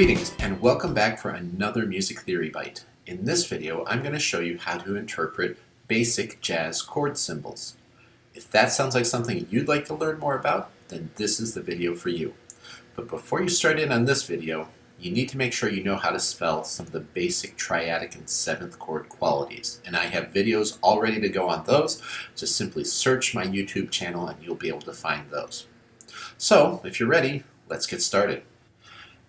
Greetings and welcome back for another Music Theory Bite. In this video, I'm going to show you how to interpret basic jazz chord symbols. If that sounds like something you'd like to learn more about, then this is the video for you. But before you start in on this video, you need to make sure you know how to spell some of the basic triadic and seventh chord qualities. And I have videos all ready to go on those. Just simply search my YouTube channel and you'll be able to find those. So, if you're ready, let's get started.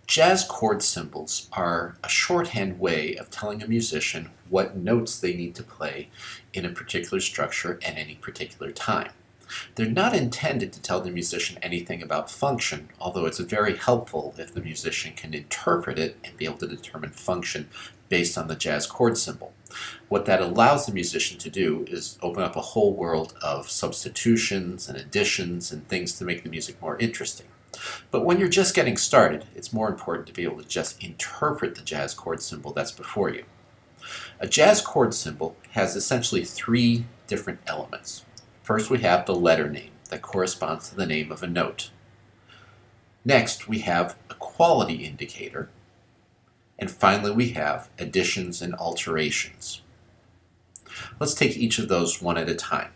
Jazz chord symbols are a shorthand way of telling a musician what notes they need to play in a particular structure at any particular time. They're not intended to tell the musician anything about function, although it's very helpful if the musician can interpret it and be able to determine function based on the jazz chord symbol. What that allows the musician to do is open up a whole world of substitutions and additions and things to make the music more interesting. But when you're just getting started, it's more important to be able to just interpret the jazz chord symbol that's before you. A jazz chord symbol has essentially three different elements. First, we have the letter name that corresponds to the name of a note. Next, we have a quality indicator. And finally, we have additions and alterations. Let's take each of those one at a time.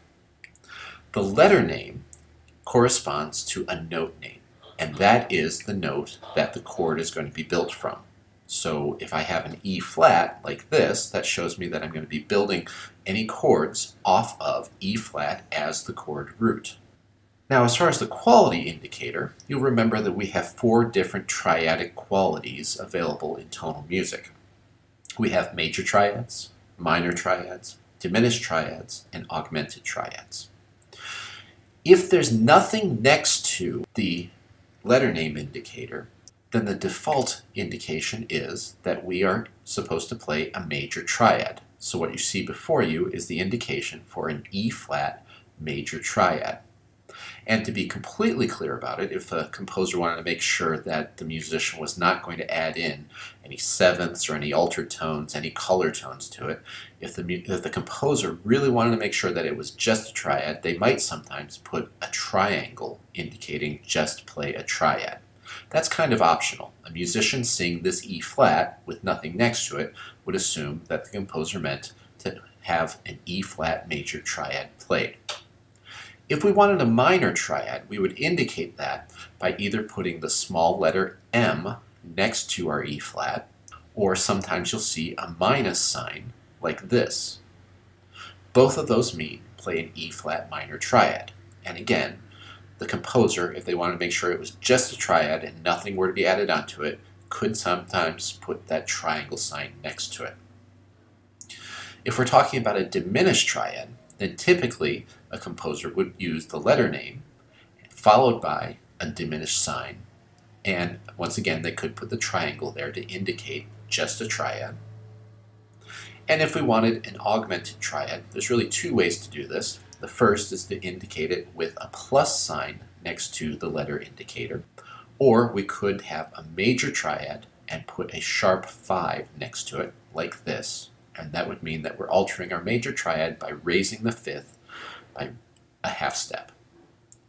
The letter name corresponds to a note name. And that is the note that the chord is going to be built from. So if I have an E flat like this, that shows me that I'm going to be building any chords off of E flat as the chord root. Now, as far as the quality indicator, you'll remember that we have four different triadic qualities available in tonal music. We have major triads, minor triads, diminished triads, and augmented triads. If there's nothing next to the letter name indicator, then the default indication is that we are supposed to play a major triad. So what you see before you is the indication for an E flat major triad. And to be completely clear about it, if a composer wanted to make sure that the musician was not going to add in any sevenths or any altered tones, any color tones to it, if the composer really wanted to make sure that it was just a triad, they might sometimes put a triangle indicating just play a triad. That's kind of optional. A musician seeing this E flat with nothing next to it would assume that the composer meant to have an E flat major triad played. If we wanted a minor triad, we would indicate that by either putting the small letter M next to our E flat, or sometimes you'll see a minus sign like this. Both of those mean play an E flat minor triad. And again, the composer, if they wanted to make sure it was just a triad and nothing were to be added onto it, could sometimes put that triangle sign next to it. If we're talking about a diminished triad, then typically a composer would use the letter name followed by a diminished sign. And once again, they could put the triangle there to indicate just a triad. And if we wanted an augmented triad, there's really two ways to do this. The first is to indicate it with a plus sign next to the letter indicator. Or we could have a major triad and put a sharp 5 next to it, like this. And that would mean that we're altering our major triad by raising the fifth by a half step.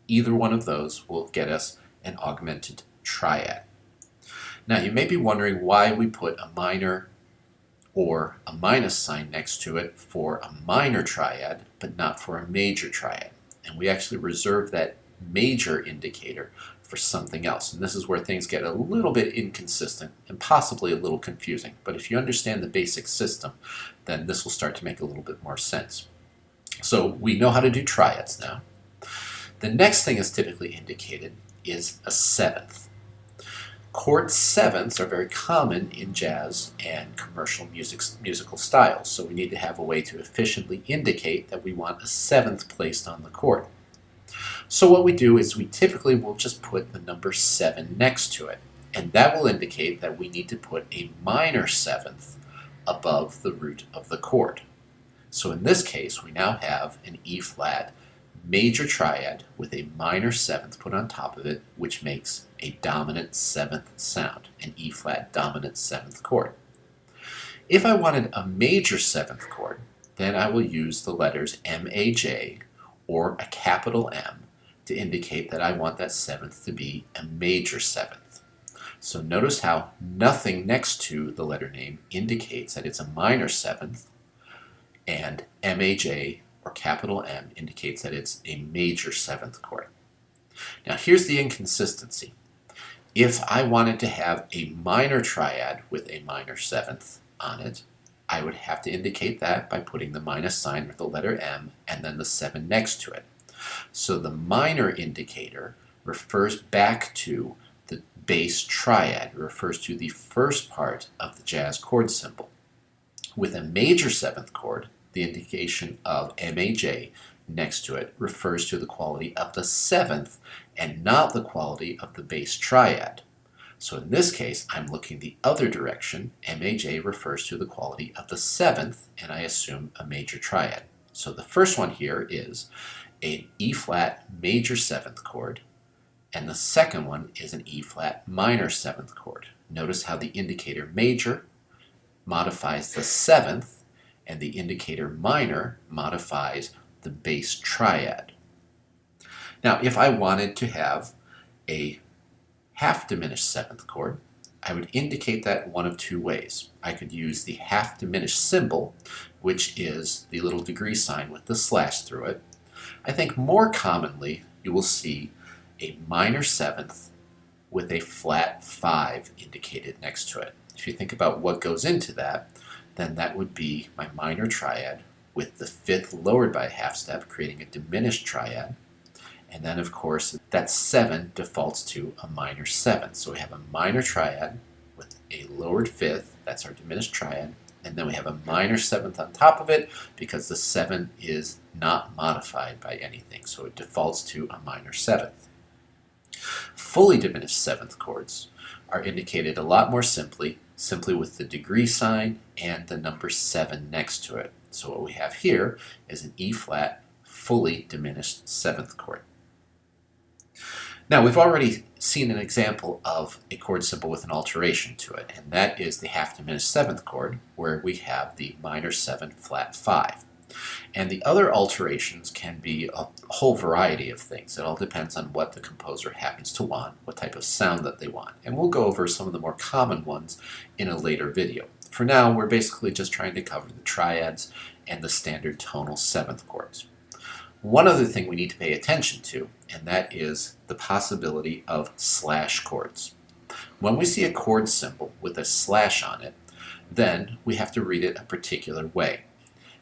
Either one of those will get us an augmented triad. Now you may be wondering why we put a minor or a minus sign next to it for a minor triad, but not for a major triad. And we actually reserve that major indicator for something else. And this is where things get a little bit inconsistent and possibly a little confusing. But if you understand the basic system, then this will start to make a little bit more sense. So we know how to do triads now. The next thing that's typically indicated is a seventh. Chord sevenths are very common in jazz and commercial musical styles, so we need to have a way to efficiently indicate that we want a seventh placed on the chord. So what we do is we typically will just put the number 7 next to it, and that will indicate that we need to put a minor seventh above the root of the chord. So in this case, we now have an E flat major triad with a minor seventh put on top of it, which makes a dominant seventh sound, an E flat dominant seventh chord. If I wanted a major seventh chord, then I will use the letters MAJ or a capital M to indicate that I want that seventh to be a major seventh. So notice how nothing next to the letter name indicates that it's a minor seventh, and MAJ, or capital M, indicates that it's a major seventh chord. Now here's the inconsistency. If I wanted to have a minor triad with a minor seventh on it, I would have to indicate that by putting the minus sign with the letter M and then the 7 next to it. So the minor indicator refers back to the bass triad, refers to the first part of the jazz chord symbol. With a major seventh chord, the indication of MAJ next to it refers to the quality of the seventh and not the quality of the bass triad. So in this case, I'm looking the other direction. MAJ refers to the quality of the seventh, and I assume a major triad. So the first one here is an E flat major seventh chord, and the second one is an E flat minor seventh chord. Notice how the indicator major modifies the seventh, and the indicator minor modifies the bass triad. Now, if I wanted to have a half diminished seventh chord, I would indicate that one of two ways. I could use the half diminished symbol, which is the little degree sign with the slash through it. I think more commonly you will see a minor seventh with a flat 5 indicated next to it. If you think about what goes into that, then that would be my minor triad with the fifth lowered by a half step, creating a diminished triad. And then, of course, that 7 defaults to a minor 7. So we have a minor triad with a lowered fifth, that's our diminished triad, and then we have a minor 7th on top of it because the 7 is not modified by anything, so it defaults to a minor 7th. Fully diminished 7th chords are indicated a lot more simply with the degree sign and the number 7 next to it. So what we have here is an E flat fully diminished 7th chord. Now, we've already seen an example of a chord symbol with an alteration to it, and that is the half diminished 7th chord, where we have the minor 7 flat 5. And the other alterations can be a whole variety of things. It all depends on what the composer happens to want, what type of sound that they want. And we'll go over some of the more common ones in a later video. For now, we're basically just trying to cover the triads and the standard tonal 7th chords. One other thing we need to pay attention to, and that is the possibility of slash chords. When we see a chord symbol with a slash on it, then we have to read it a particular way.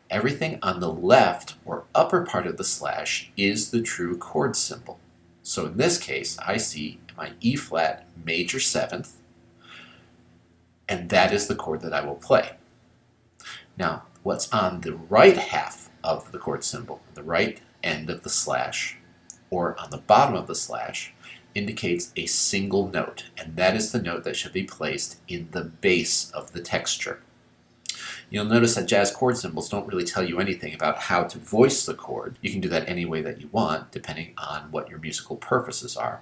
Everything on the left or upper part of the slash is the true chord symbol. So in this case, I see my E flat major 7th, and that is the chord that I will play. Now, what's on the right half of the chord symbol, the right end of the slash, or on the bottom of the slash, indicates a single note, and that is the note that should be placed in the base of the texture. You'll notice that jazz chord symbols don't really tell you anything about how to voice the chord. You can do that any way that you want, depending on what your musical purposes are.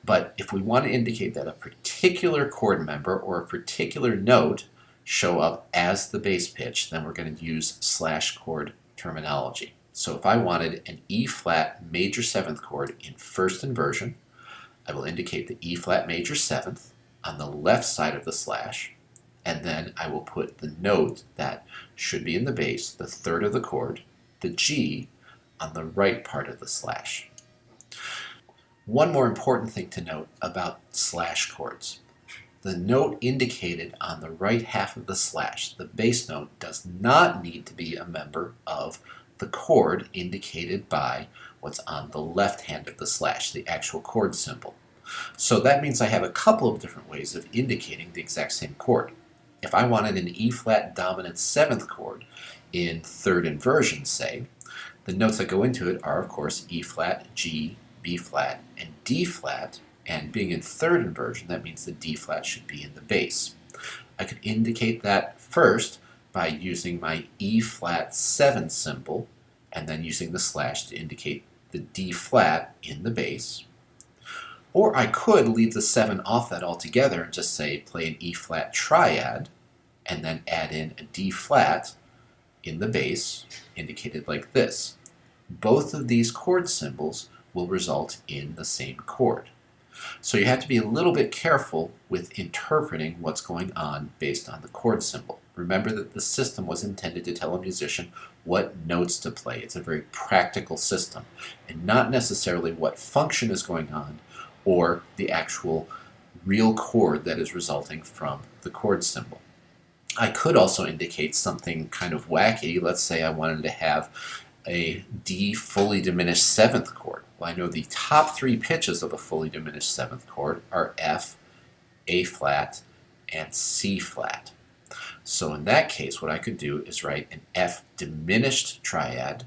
But if we want to indicate that a particular chord member or a particular note show up as the bass pitch, then we're going to use slash chord terminology. So if I wanted an E flat major 7th chord in first inversion, I will indicate the E flat major 7th on the left side of the slash, and then I will put the note that should be in the bass, the third of the chord, the G, on the right part of the slash. One more important thing to note about slash chords. The note indicated on the right half of the slash, the bass note, does not need to be a member of the chord indicated by what's on the left hand of the slash, the actual chord symbol. So that means I have a couple of different ways of indicating the exact same chord. If I wanted an E flat dominant 7th chord in third inversion, say, the notes that go into it are, of course, E flat, G, B flat, and D flat, and being in third inversion, that means the D flat should be in the bass. I could indicate that first by using my E flat 7 symbol, and then using the slash to indicate the D flat in the bass. Or I could leave the 7 off that altogether and just say play an E flat triad, and then add in a D flat in the bass, indicated like this. Both of these chord symbols will result in the same chord. So you have to be a little bit careful with interpreting what's going on based on the chord symbol. Remember that the system was intended to tell a musician what notes to play. It's a very practical system, and not necessarily what function is going on or the actual real chord that is resulting from the chord symbol. I could also indicate something kind of wacky. Let's say I wanted to have a D fully diminished seventh chord. Well, I know the top three pitches of a fully diminished seventh chord are F, A flat, and C flat. So in that case, what I could do is write an F diminished triad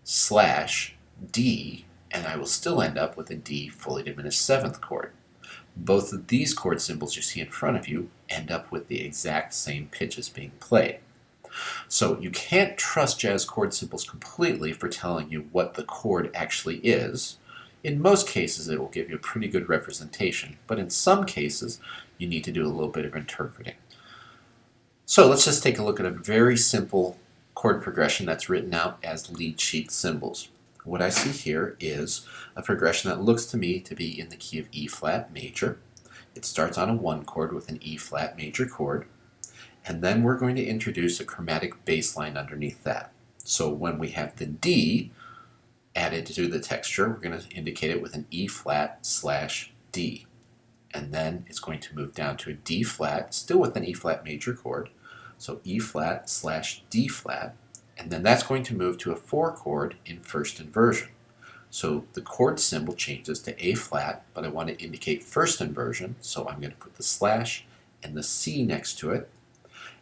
slash D, and I will still end up with a D fully diminished seventh chord. Both of these chord symbols you see in front of you end up with the exact same pitches being played. So you can't trust jazz chord symbols completely for telling you what the chord actually is. In most cases, it will give you a pretty good representation, but in some cases, you need to do a little bit of interpreting. So let's just take a look at a very simple chord progression that's written out as lead sheet symbols. What I see here is a progression that looks to me to be in the key of E flat major. It starts on a 1 chord with an E flat major chord, and then we're going to introduce a chromatic bass line underneath that. So when we have the D added to the texture, we're going to indicate it with an E flat slash D. And then it's going to move down to a D flat, still with an E flat major chord. So E flat slash D flat. And then that's going to move to a 4 chord in first inversion. So the chord symbol changes to A flat, but I want to indicate first inversion, so I'm going to put the slash and the C next to it.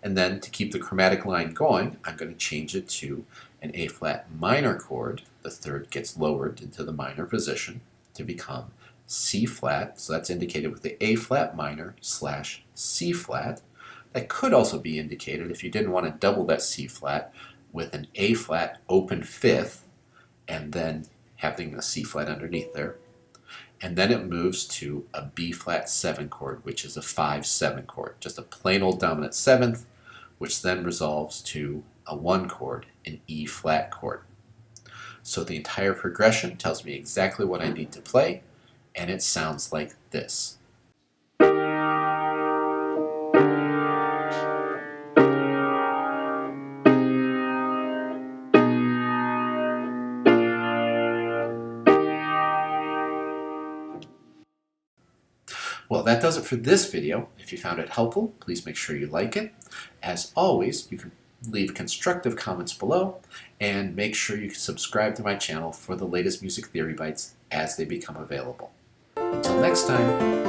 And then to keep the chromatic line going, I'm going to change it to an A flat minor chord. The third gets lowered into the minor position to become C flat, so that's indicated with the A flat minor slash C flat. That could also be indicated if you didn't want to double that C flat with an A flat open fifth and then having a C flat underneath there. And then it moves to a B flat 7 chord, which is a 5-7 chord, just a plain old dominant seventh, which then resolves to a 1 chord, an E flat chord. So the entire progression tells me exactly what I need to play, and it sounds like this. Well, that does it for this video. If you found it helpful, please make sure you like it. As always, you can leave constructive comments below, and make sure you subscribe to my channel for the latest music theory bites as they become available. Until next time.